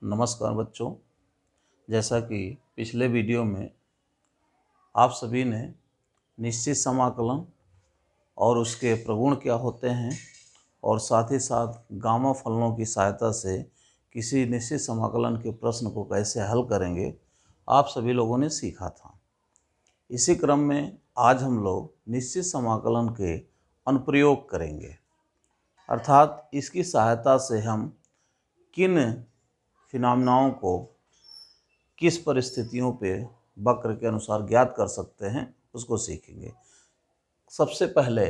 नमस्कार बच्चों। जैसा कि पिछले वीडियो में आप सभी ने निश्चित समाकलन और उसके प्रगुण क्या होते हैं और साथ ही साथ गामा फलनों की सहायता से किसी निश्चित समाकलन के प्रश्न को कैसे हल करेंगे, आप सभी लोगों ने सीखा था। इसी क्रम में आज हम लोग निश्चित समाकलन के अनुप्रयोग करेंगे, अर्थात इसकी सहायता से हम किन फिनोमेनाओं को किस परिस्थितियों पे वक्र के अनुसार ज्ञात कर सकते हैं उसको सीखेंगे। सबसे पहले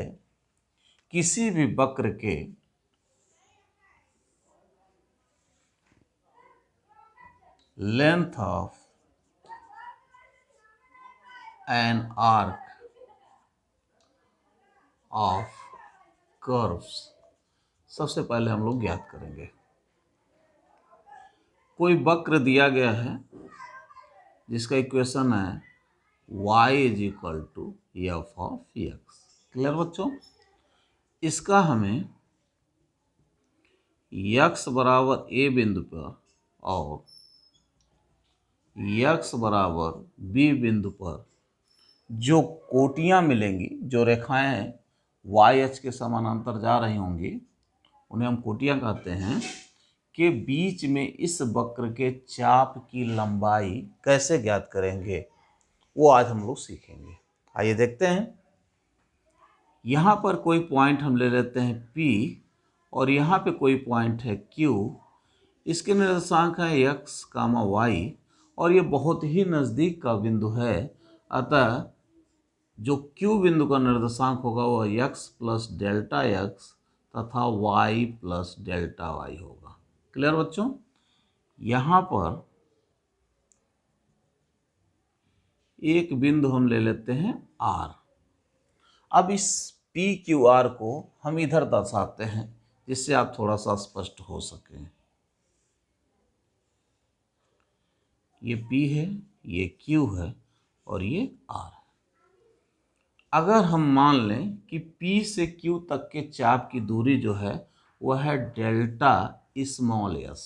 किसी भी वक्र के length of an arc of curves सबसे पहले हम लोग ज्ञात करेंगे। कोई वक्र दिया गया है जिसका इक्वेशन है y is equal to F of X. Clear बच्चों? इसका हमें x बराबर a बिंदु पर और x बराबर b बिंदु पर जो कोटियां मिलेंगी, जो रेखाएं y अक्ष के समानांतर जा रही होंगी, उन्हें हम कोटियां कहते हैं, के बीच में इस वक्र के चाप की लंबाई कैसे ज्ञात करेंगे वो आज हम लोग सीखेंगे। आइए देखते हैं। यहाँ पर कोई पॉइंट हम ले लेते हैं P और यहाँ पे कोई पॉइंट है Q। इसके निर्देशांक है x, y और ये बहुत ही नज़दीक का बिंदु है। अतः जो Q बिंदु का निर्देशांक होगा वो x प्लस डेल्टा x तथा y प्लस डेल्टा y होगा। क्लियर बच्चों? यहाँ पर एक बिंदु हम ले लेते हैं R। अब इस PQR को हम इधर दर्शाते हैं जिससे आप थोड़ा सा स्पष्ट हो सके। ये P है, ये Q है और ये R है। अगर हम मान लें कि P से Q तक के चाप की दूरी जो है वह है डेल्टा स्मॉल s।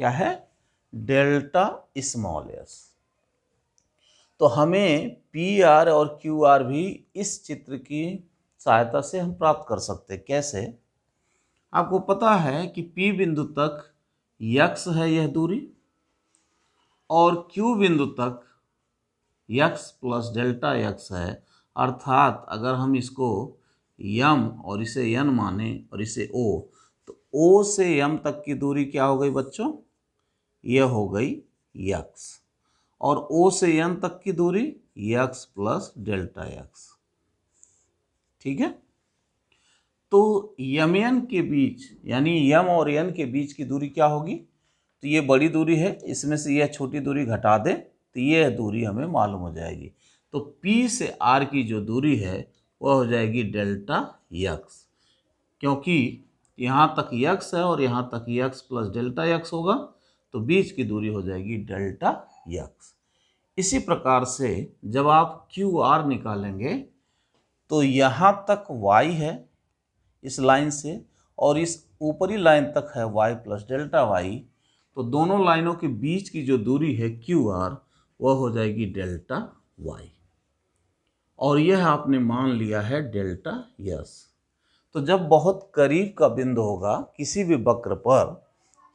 क्या है? Delta small s। तो हमें PR और QR भी इस चित्र की सहायता से हम प्राप्त कर सकते हैं। कैसे? आपको पता है कि P बिंदु तक x है यह दूरी और Q बिंदु तक x प्लस डेल्टा x है। अर्थात अगर हम इसको m और इसे n माने और इसे o, तो o से m तक की दूरी क्या हो गई बच्चों? यह हो गई x और o से n तक की दूरी x प्लस डेल्टा x। ठीक है? तो mn के बीच यानी m और n के बीच की दूरी क्या होगी? तो ये बड़ी दूरी है, इसमें से यह छोटी दूरी घटा दे तो यह दूरी हमें मालूम हो जाएगी। तो P से R की जो दूरी है वह हो जाएगी डेल्टा x, क्योंकि यहाँ तक x है और यहाँ तक x प्लस डेल्टा x होगा, तो बीच की दूरी हो जाएगी डेल्टा x। इसी प्रकार से जब आप QR निकालेंगे तो यहाँ तक y है इस लाइन से और इस ऊपरी लाइन तक है y प्लस डेल्टा y, तो दोनों लाइनों के बीच की जो दूरी है QR वह हो जाएगी डेल्टा y और यह आपने मान लिया है डेल्टा s। तो जब बहुत करीब का बिंदु होगा किसी भी वक्र पर,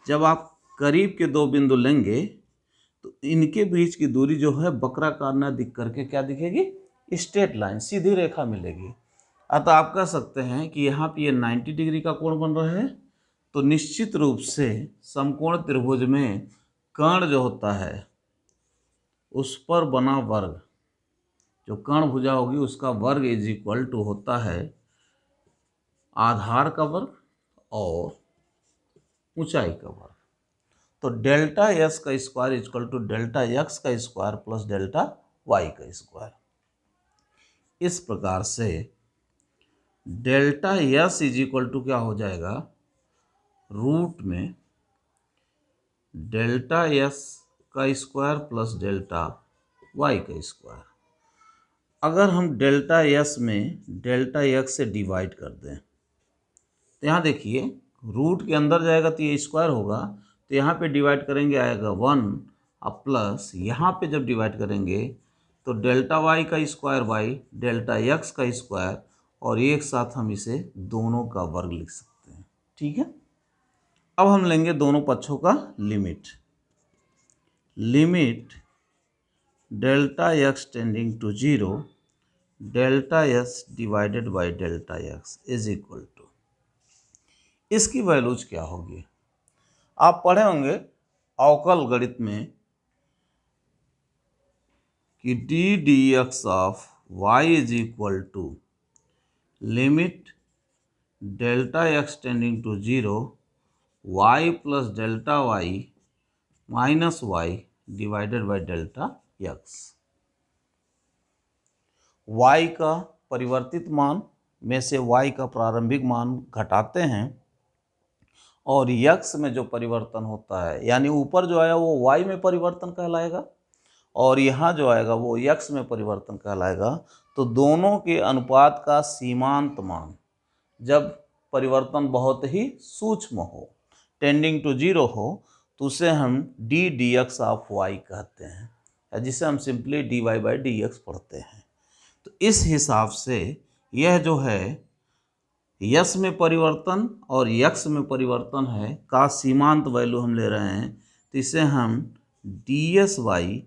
जब आप करीब के दो बिंदु लेंगे तो इनके बीच की दूरी जो है वक्राकार न दिख करके क्या दिखेगी? स्ट्रेट लाइन, सीधी रेखा मिलेगी। अतः आप कह सकते हैं कि यहाँ पे ये 90 डिग्री का कोण बन रहा है, तो निश्चित रूप से समकोण त्रिभुज में कर्ण जो होता है उस पर बना वर्ग, जो कर्ण भुजा होगी उसका वर्ग इज इक्वल टू होता है आधार का वर्ग और ऊंचाई का वर्ग। तो डेल्टा s का square equal to delta x का स्क्वायर प्लस डेल्टा y का स्क्वायर। इस प्रकार से delta s is equal to क्या हो जाएगा? रूट में डेल्टा s का स्क्वायर प्लस डेल्टा y का स्क्वायर। अगर हम डेल्टा s में डेल्टा x से डिवाइड कर दें तो यहाँ देखिए रूट के अंदर जाएगा तो ये स्क्वायर होगा, तो यहाँ पे डिवाइड करेंगे आएगा 1 अब प्लस यहाँ पे जब डिवाइड करेंगे तो डेल्टा वाई का स्क्वायर बाई डेल्टा एक्स का स्क्वायर, और एक साथ हम इसे दोनों का वर्ग लिख सकते हैं। ठीक है, अब हम लेंगे दोनों पक्षों का limit. Limit delta X tending to 0 delta S divided by delta X is equal to, इसकी वैल्यूज क्या होगी? आप पढ़े होंगे अवकल गणित में कि D D X of Y is equal to limit delta X tending to 0 Y plus delta Y minus Y divided by delta X. y का परिवर्तित मान में से y का प्रारंभिक मान घटाते हैं और x में जो परिवर्तन होता है, यानी ऊपर जो आया वो y में परिवर्तन कहलाएगा और यहाँ जो आएगा वो x में परिवर्तन कहलाएगा। तो दोनों के अनुपात का सीमांत मान जब परिवर्तन बहुत ही सूक्ष्म हो, टेंडिंग टू 0 हो, तो उसे हम D D X of y कहते हैं, या जिसे हम simply dy by D x पढ़ते हैं। तो इस हिसाब से यह जो है यस में परिवर्तन और यक्स में परिवर्तन है का सीमांत वैल्यू हम ले रहे हैं, तो इसे हम D S by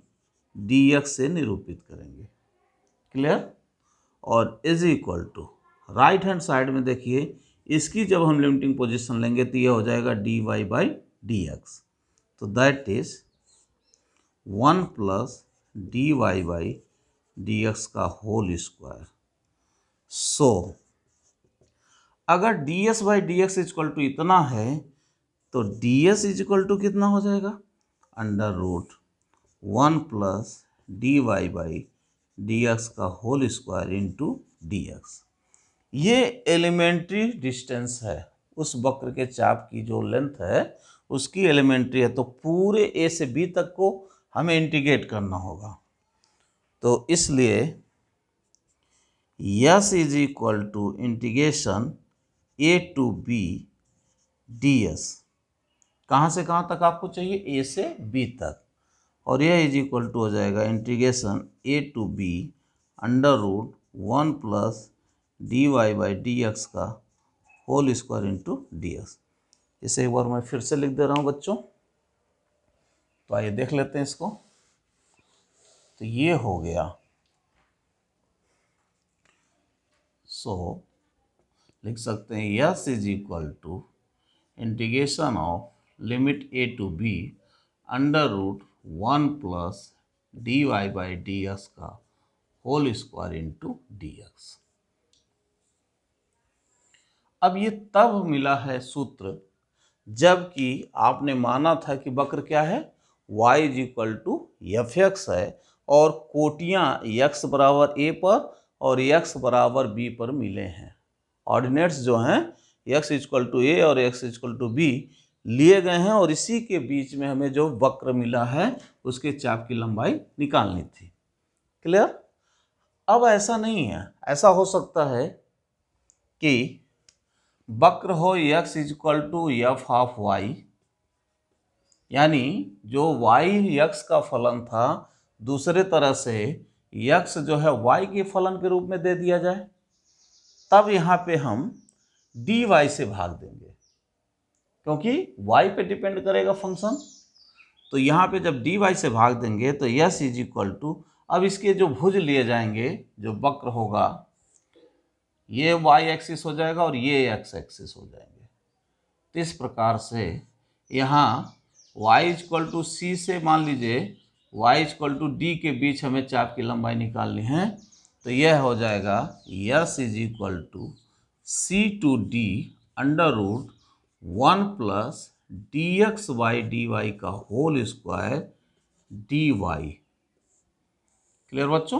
D X से निरूपित करेंगे। क्लियर? और is equal to right hand side में देखिए, इसकी जब हम लिमिटिंग पोजीशन लेंगे तो यह हो जाएगा D Y by D X, तो that is 1 plus D Y by D X का होल स्क्वायर। सो अगर D S by D X is equal to इतना है तो डी एस इजक्वल टू कितना हो जाएगा? Under root 1 plus D Y by D X का whole square into D X. ये एलिमेंट्री डिस्टेंस है, उस वक्र के चाप की जो लेंथ है उसकी एलिमेंट्री है, तो पूरे ए से बी तक को हमें इंटीग्रेट करना होगा। तो इसलिए S is equal to integration A to B D S. कहाँ से कहाँ तक आपको चाहिए? ए से बी तक, और यह इज इक्वल टू हो जाएगा integration A to B under root 1 plus D Y by D X का whole square into D X. इसे एक बार मैं फिर से लिख दे रहा हूँ बच्चों, तो आइए देख लेते हैं इसको। तो ये हो गया, सो लिख सकते हैं S is equal to integration of limit A to B under root 1 plus D Y by D X का whole square into D X. अब ये तब मिला है सूत्र जबकि आपने माना था कि वक्र क्या है? y is equal to F X है और कोटियाँ x बराबर a पर और x बराबर b पर मिले हैं। ऑर्डिनेट्स जो हैं x इक्वल टू a और x इक्वल टू b लिए गए हैं और इसी के बीच में हमें जो वक्र मिला है उसके चाप की लंबाई निकालनी थी। क्लियर? अब ऐसा नहीं है, ऐसा हो सकता है कि वक्र हो x equal to F of Y, यानी जो y x का फलन था दूसरे तरह से x जो है y के फलन के रूप में दे दिया जाए, तब यहाँ पे हम dy से भाग देंगे क्योंकि y पे डिपेंड करेगा फंक्शन। तो यहाँ पे जब dy से भाग देंगे तो यस इज इक्वल टू, अब इसके जो भुज लिए जाएंगे, जो वक्र होगा, ये y एक्सिस हो जाएगा और ये x एक्सिस हो जाएंगे। तो इस प्रकार से यहाँ y इक्वल टू सी से मान लीजिए y इक्वल टू डी के बीच हमें चाप की लंबाई निकालनी है, तो यह हो जाएगा S is equal to C to D under root 1 plus D X by D Y का whole square D Y. Clear बच्चों?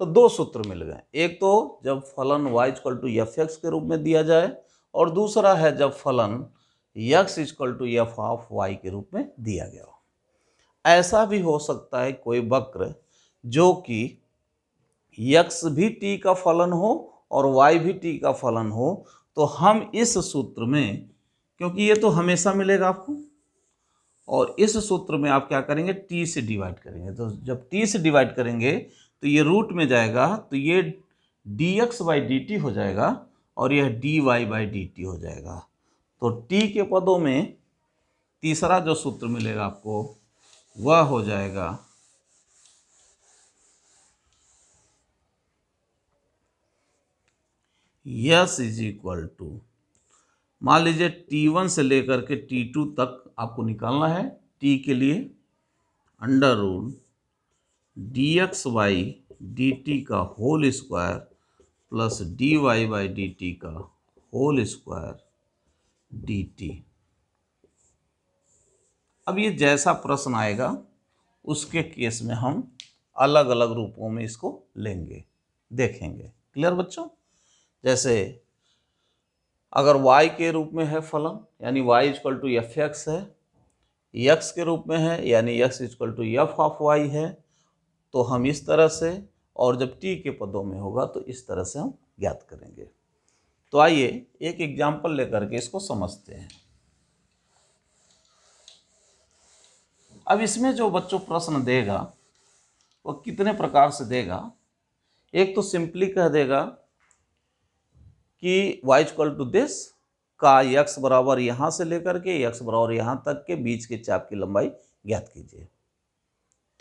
तो दो सूत्र मिल गए, एक तो जब फलन y equal to F X के रूप में दिया जाए और दूसरा है जब फलन x equal to F of Y के रूप में दिया गया हो। ऐसा भी हो सकता है कोई वक्र जो कि x भी t का फलन हो और y भी t का फलन हो, तो हम इस सूत्र में क्योंकि ये तो हमेशा मिलेगा आपको। और इस सूत्र में आप क्या करेंगे, टी से डिवाइड करेंगे। तो जब टी से डिवाइड करेंगे तो ये रूट में जाएगा, तो ये dx बाई डी टी हो जाएगा और यह dy बाई डी टी हो जाएगा। तो t के पदों में तीसरा जो सूत्र मिलेगा आपको वह हो जाएगा यस इज इक्वल टू, मान लीजिए t1 से लेकर के t2 तक आपको निकालना है। t के लिए under root dx by D T का whole square plus dy by D T का होल स्क्वायर dt। अब ये जैसा प्रश्न आएगा उसके केस में हम अलग अलग रूपों में इसको लेंगे, देखेंगे। क्लियर बच्चों? जैसे अगर y के रूप में है फलन, यानी y equal to F X है, x के रूप में है यानी x equal to F of y है, तो हम इस तरह से, और जब t के पदों में होगा तो इस तरह से हम ज्ञात करेंगे। तो आइए एक एग्जाम्पल लेकर के इसको समझते हैं। अब इसमें जो बच्चों प्रश्न देगा वो कितने प्रकार से देगा। एक तो सिंपली कह देगा कि y इक्वल टू दिस का x बराबर यहाँ से लेकर के x बराबर यहाँ तक के बीच के चाप की लंबाई ज्ञात कीजिए।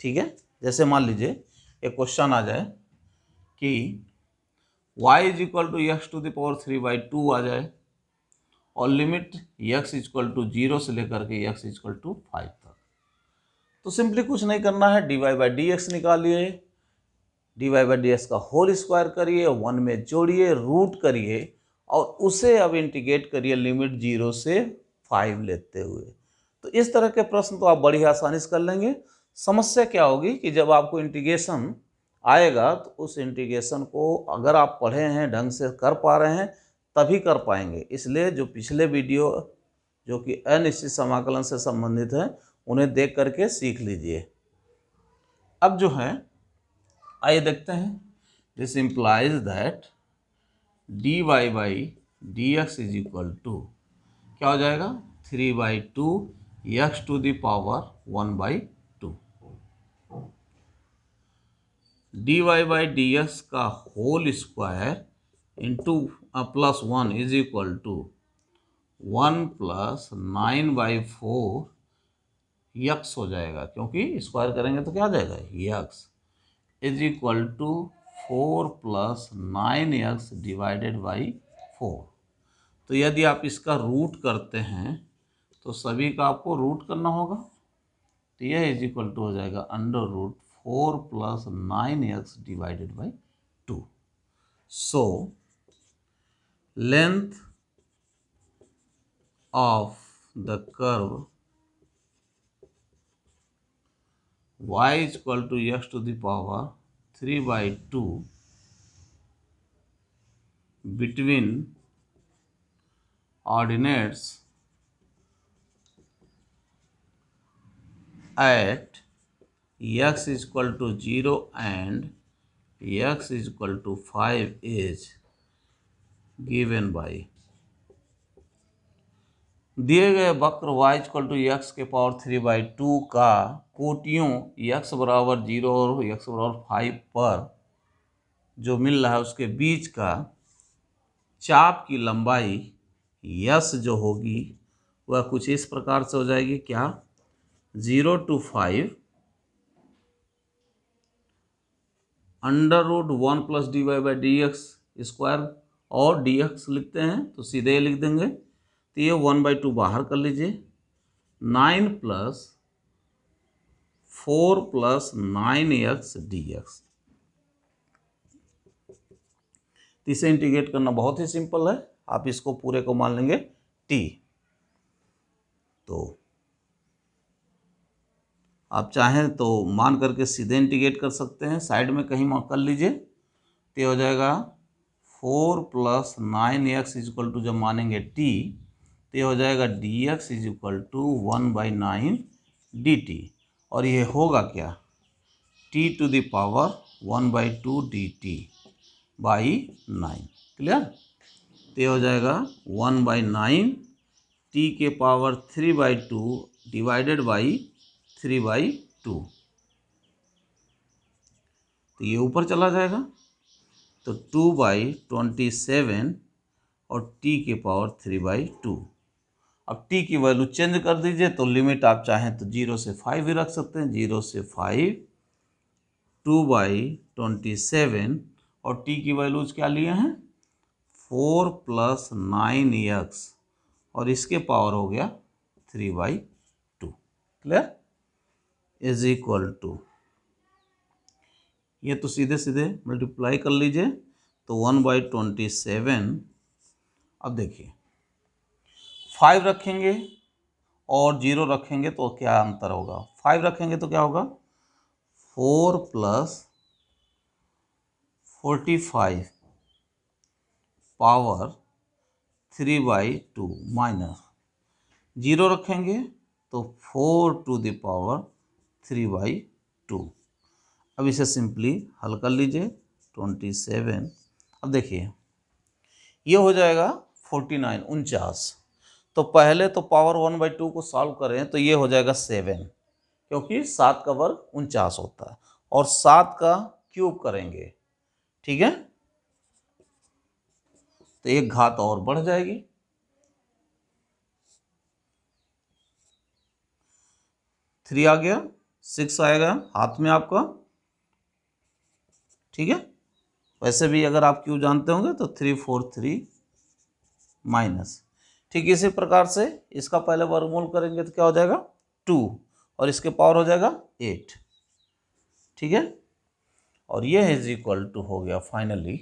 ठीक है, जैसे मान लीजिए एक क्वेश्चन आ जाए कि y is equal to X to the power 3/2 आ जाए और लिमिट x इक्वल टू 0 से लेकर के x इक्वल टू 5 तक। तो सिंपली कुछ नहीं करना है, dy बाई डी एक्स निकालिए, dy बाई डी एक्स का होल स्क्वायर करिए, 1 में जोड़िए, रूट करिए और उसे अब इंटीग्रेट करिए लिमिट 0 से 5 लेते हुए। तो इस तरह के प्रश्न तो आप बड़ी आसानी से कर लेंगे। समस्या क्या होगी कि जब आपको इंटीग्रेशन आएगा तो उस इंटीग्रेशन को अगर आप पढ़े हैं, ढंग से कर पा रहे हैं, तभी कर पाएंगे। इसलिए जो पिछले वीडियो जो कि अनिश्चित समाकलन से संबंधित है उन्हें देख करके सीख लीजिए। अब जो है आइए देखते हैं। This implies that dy by D X is equal to क्या हो जाएगा, 3/2 X to the power 1/2। dy by D X का whole square into plus 1 is equal to 1 plus 9/4 X हो जाएगा, क्योंकि स्क्वायर करेंगे तो क्या आ जाएगा, X is equal to 4 plus 9x divided by 4। तो यदि आप इसका रूट करते हैं तो सभी का आपको रूट करना होगा। तो यह इज इक्वल टू हो जाएगा under root 4 plus 9x divided by 2। So length of the curve y is equal to x to the power 3/2 between ordinates at x is equal to 0 and x is equal to 5 is given by दिए गए वक्र y equal to x के power 3/2 का कोटियों x बराबर 0 और x बराबर 5 पर जो मिल रहा है उसके बीच का चाप की लंबाई यस जो होगी वह कुछ इस प्रकार से हो जाएगी। क्या, 0 to 5 under root 1 plus dy by D X square, और dx लिखते हैं तो सीधे लिख देंगे। तो ये 1/2 बाहर कर लीजिए, 9 प्लस 4 प्लस 9x dx। इसे इंटीग्रेट करना बहुत ही सिंपल है, आप इसको पूरे को मान लेंगे t। तो आप चाहें तो मान करके सीधे इंटीग्रेट कर सकते हैं, साइड में कहीं कर लीजिए। तो हो जाएगा 4 plus 9x is equal to, जब मानेंगे t तो ये हो जाएगा dx is equal to 1/9 dt। और ये होगा क्या, t to the power 1/2 dt by 9। Clear? तो ये हो जाएगा 1/9 टी के पावर 3/2 डिवाइडेड बाई 3/2, तो ये ऊपर चला जाएगा, तो 2/27 और टी के पावर 3/2। अब टी की वैल्यू चेंज कर दीजिए, तो लिमिट आप चाहें तो 0 से 5 भी रख सकते हैं, 0 से 5, 2/27 और टी की वैल्यूज क्या लिए हैं 4 + 9x और इसके पावर हो गया 3/2। क्लियर? इज इक्वल टू, ये तो सीधे सीधे मल्टीप्लाई कर लीजिए, तो 1/27। अब देखिए 5 रखेंगे और 0 रखेंगे तो क्या अंतर होगा, 5 रखेंगे तो क्या होगा 4 + 45 पावर 3/2 माइनस 0 रखेंगे तो 4 टू द पावर 3/2। अब इसे सिंपली हल कर लीजिए, 27। अब देखिए ये हो जाएगा 49 49। तो पहले तो पावर 1/2 को सॉल्व करें तो ये हो जाएगा 7, क्योंकि 7 का वर्ग 49 होता है, और 7 का क्यूब करेंगे, ठीक है, तो एक घात और बढ़ जाएगी, 3 आ गया, 6 आएगा हाथ में आपका, ठीक है। वैसे भी अगर आप क्यू जानते होंगे तो 3 4 3 माइनस, ठीक इसी प्रकार से इसका पहले वर्गमूल करेंगे तो क्या हो जाएगा 2 और इसके पावर हो जाएगा 8, ठीक है। और ये इज इक्वल टू हो गया फाइनली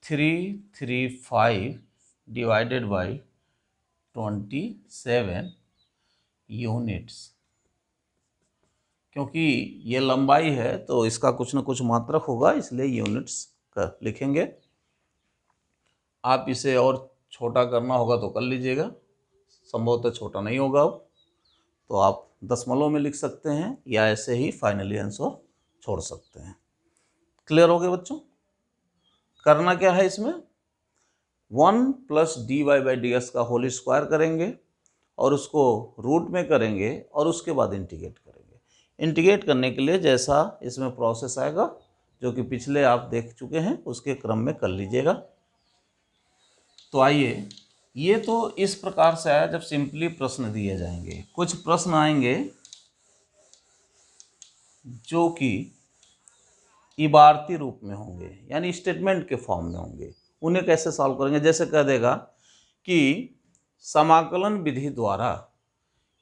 335 डिवाइडेड बाई 27 यूनिट्स। क्योंकि ये लंबाई है तो इसका कुछ न कुछ मात्रक होगा, इसलिए यूनिट्स का लिखेंगे। आप इसे और छोटा करना होगा तो कर लीजिएगा, संभवतः छोटा नहीं होगा अब, तो आप दशमलव में लिख सकते हैं या ऐसे ही फाइनली आंसर छोड़ सकते हैं। क्लियर हो गया बच्चों? करना क्या है इसमें, 1 + dy/dx का होल स्क्वायर करेंगे और उसको रूट में करेंगे और उसके बाद इंटीग्रेट करेंगे। इंटीग्रेट करने के लिए जैसा इसमें प्रोसेस आएगा, जो कि पिछले आप देख चुके हैं, उसके क्रम में कर लीजिएगा। तो आइए, ये तो इस प्रकार से आया जब सिंपली प्रश्न दिए जाएंगे। कुछ प्रश्न आएंगे जो कि इबारती रूप में होंगे, यानी स्टेटमेंट के फॉर्म में होंगे। उन्हें कैसे सॉल्व करेंगे, जैसे कह देगा कि समाकलन विधि द्वारा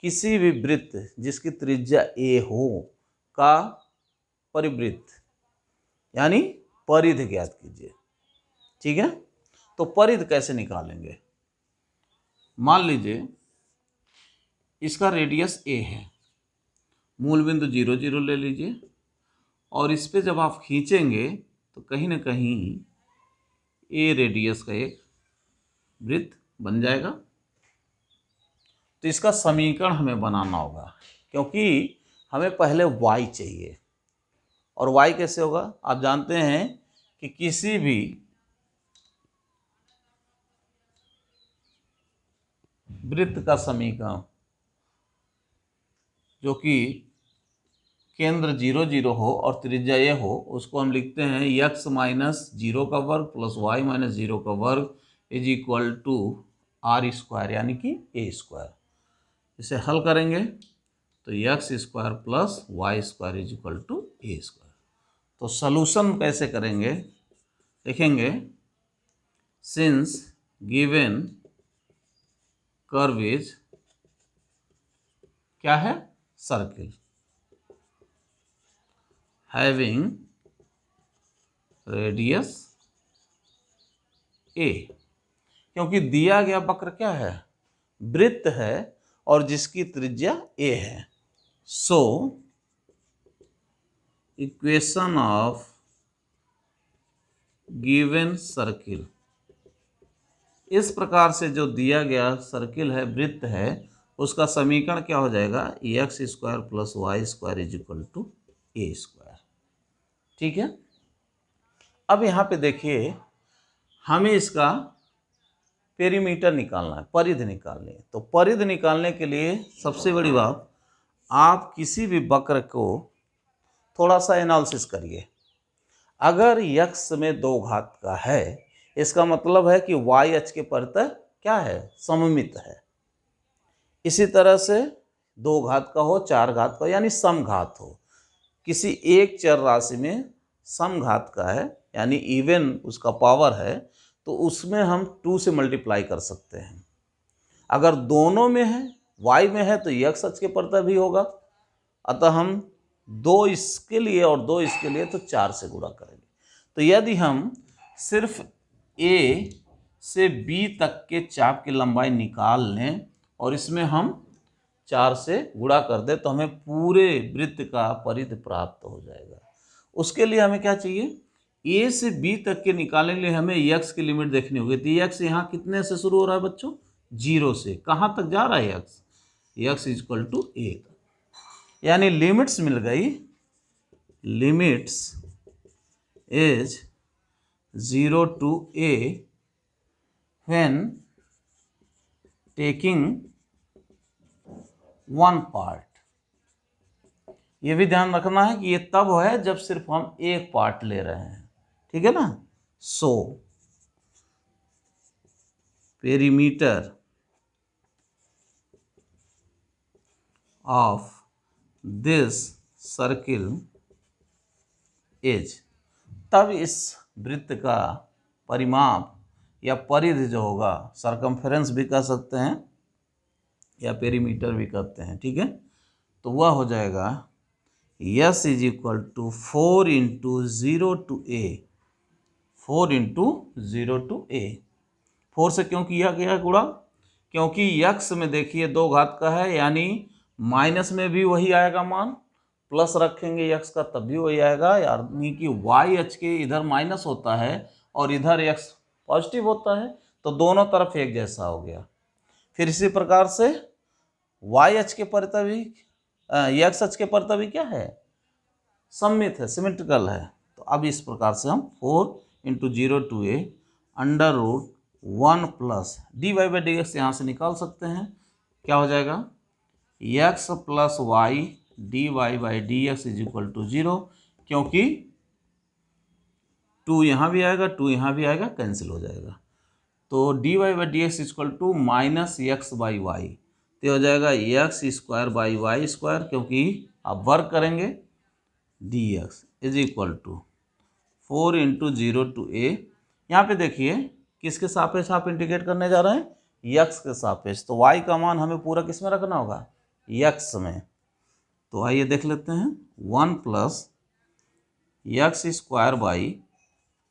किसी भी वृत्त जिसकी त्रिज्या a हो का परिवृत्त यानी परिधि ज्ञात कीजिए, ठीक है। तो परिधि कैसे निकालेंगे, मान लीजिए इसका रेडियस a है, मूल बिंदु 0 0 ले लीजिए, और इस पे जब आप खींचेंगे तो कहीं ना कहीं a रेडियस का एक वृत्त बन जाएगा। तो इसका समीकरण हमें बनाना होगा, क्योंकि हमें पहले y चाहिए, और y कैसे होगा, आप जानते हैं कि किसी भी वृत्त का समीकरण जो कि केंद्र 0 0 हो और त्रिज्या a हो, उसको हम लिखते हैं x - 0 का वर्ग प्लस y - 0 का वर्ग इज इक्वल टू r², यानी कि a²। इसे हल करेंगे तो x² plus y² is equal to a²। तो सॉल्यूशन कैसे करेंगे, लिखेंगे सिंस गिवन कर्व इज क्या है, सर्किल हैविंग रेडियस a, क्योंकि दिया गया वक्र क्या है, वृत्त है और जिसकी त्रिज्या a है। So equation of given circle, इस प्रकार से जो दिया गया सर्किल है, वृत्त है, उसका समीकरण क्या हो जाएगा, x² plus y² is equal to a², ठीक है। अब यहाँ पे देखिए हमें इसका पेरीमीटर निकालना है, परिधि निकालनी है। तो परिधि निकालने के लिए सबसे बड़ी बात, आप किसी भी वक्र को थोड़ा सा एनालिसिस करिए। अगर यक्स में 2 घात का है, इसका मतलब है कि वाई अक्ष के परितः क्या है, सममित है। इसी तरह से 2 घात का हो, 4 घात का हो, यानी समघात हो। किसी एक चर राशि में समघात का है, यानी इवन उसका पावर है, तो उसमें हम 2 से मल्टीप्लाई कर सकते हैं। अगर दोनों में है, y में है, तो यक्स अक्ष के परितः भी होगा। अतः हम 2 इसके लिए और 2 इसके लिए, तो 4 से गुणा करेंगे। तो यदि हम सिर्फ a से b तक के चाप की लंबाई निकाल लें और इसमें हम 4 से गुणा कर दे, तो हमें पूरे वृत्त का परिधि प्राप्त हो जाएगा। उसके लिए हमें क्या चाहिए, ए से बी तक के निकालने के लिए हमें यक्स की लिमिट देखनी होगी। तो यक्स यहाँ कितने से शुरू हो रहा है बच्चों, 0 से। कहाँ तक जा रहा है यक्स, यक्स इक्वल टू ए, यानी लिमिट्स मिल गई। Limits is 0 to a when taking 1 part। ये भी ध्यान रखना है कि ये तब है जब सिर्फ हम एक पार्ट ले रहे हैं, ठीक है ना। So perimeter of this circle is, तब इस वृत्त का परिमाप या परिधि जो होगा, सरकमफेरेंस भी कह सकते हैं या पेरीमीटर भी कहते हैं, ठीक है। तो वह हो जाएगा S is equal to 4 into 0 to A, 4 into 0 to A. 4 से क्यों किया गया गुणा, क्योंकि यक्स में देखिए 2 घात का है, यानी माइनस में भी वही आएगा मान, प्लस रखेंगे यक्स का तब भी वही आएगा, यानी कि वाई अक्ष के इधर माइनस होता है और इधर यक्स पॉजिटिव होता है, तो दोनों तरफ एक जैसा हो गया। फिर इसी प्रकार से वाई अक्ष के परितः भी, यक्स अक्ष के परितः भी क्या है, सममित है, सिमेट्रिकल है। तो अब इस प्रकार से हम 4 into 0 to A under root 1 plus D Y by D X यहाँ से निकाल सकते हैं। क्या हो जाएगा, X plus Y D Y by D X is equal to 0, क्योंकि 2 यहाँ भी आएगा, 2 यहाँ भी आएगा, कैंसिल हो जाएगा। तो D Y by D X equal to minus X by Y, तो हो जाएगा X square by Y square, क्योंकि आप वर्क करेंगे, D X is equal to 4 into 0 to A. यहाँ पे देखिए किसके सापेक्ष आप इंटीग्रेट करने जा रहे हैं, यक्स के सापेक्ष। तो वाई का मान हमें पूरा किस में रखना होगा, यक्स में। तो आइए देख लेते हैं, 1 plus X square by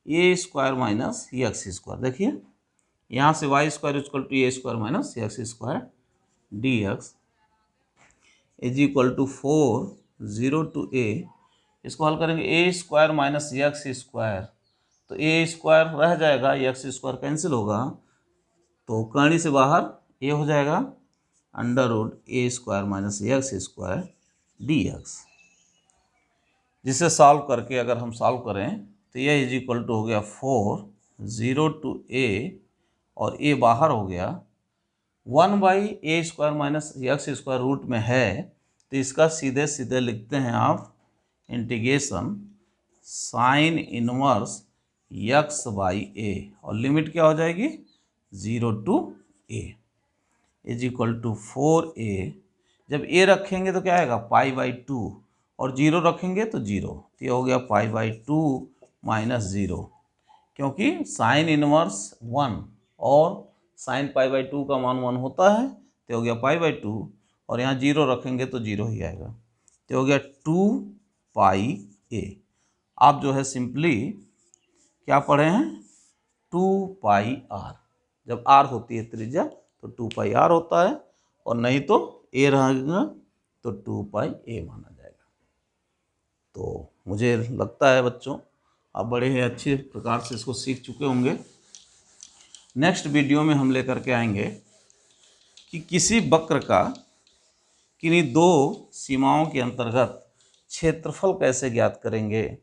A square minus X square. देखिए यहाँ से Y square equal to A square minus X square D X is equal to 4 0 to A. इसको हल करेंगे, A square minus X square, तो ए स्क्वायर रह जाएगा, X square cancel होगा, तो कर्ण से बाहर ए हो जाएगा, under root A square minus X square D X. जिसे सॉल्व करके अगर हम सॉल्व करें तो यह इज इक्वल टू हो गया 4 0 टू ए, और ए बाहर हो गया, 1 by A square minus X square root में है, तो इसका सीधे सीधे लिखते हैं आप integration sine inverse X by A, और लिमिट क्या हो जाएगी 0 to A is equal to 4a। जब a रखेंगे तो क्या आएगा पाई बाई 2, और 0 रखेंगे तो 0, तो ये हो गया पाई बाई 2 माइनस 0, क्योंकि साइन इनवर्स 1 और साइन पाई बाई 2 का मान 1 होता है, तो हो गया पाई बाई 2, और यहाँ 0 रखेंगे तो 0 ही आएगा, तो हो गया 2 पाई a। आप जो है सिंपली क्या पढ़े हैं, 2 पाई r, जब r होती है त्रिज्या तो 2 पाई r होता है, और नहीं तो a रहेगा तो 2 पाई a माना जाएगा। तो मुझे लगता है बच्चों आप बड़े ही अच्छे प्रकार से इसको सीख चुके होंगे। नेक्स्ट वीडियो में हम लेकर के आएंगे कि किसी वक्र का किन्हीं 2 सीमाओं के अंतर्गत क्षेत्रफल कैसे ज्ञात करेंगे,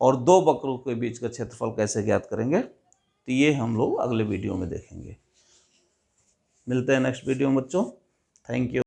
और 2 वक्रों के बीच का क्षेत्रफल कैसे ज्ञात करेंगे, तो ये हम लोग अगले वीडियो में देखेंगे। मिलते हैं नेक्स्ट वीडियो में बच्चों। Thank you.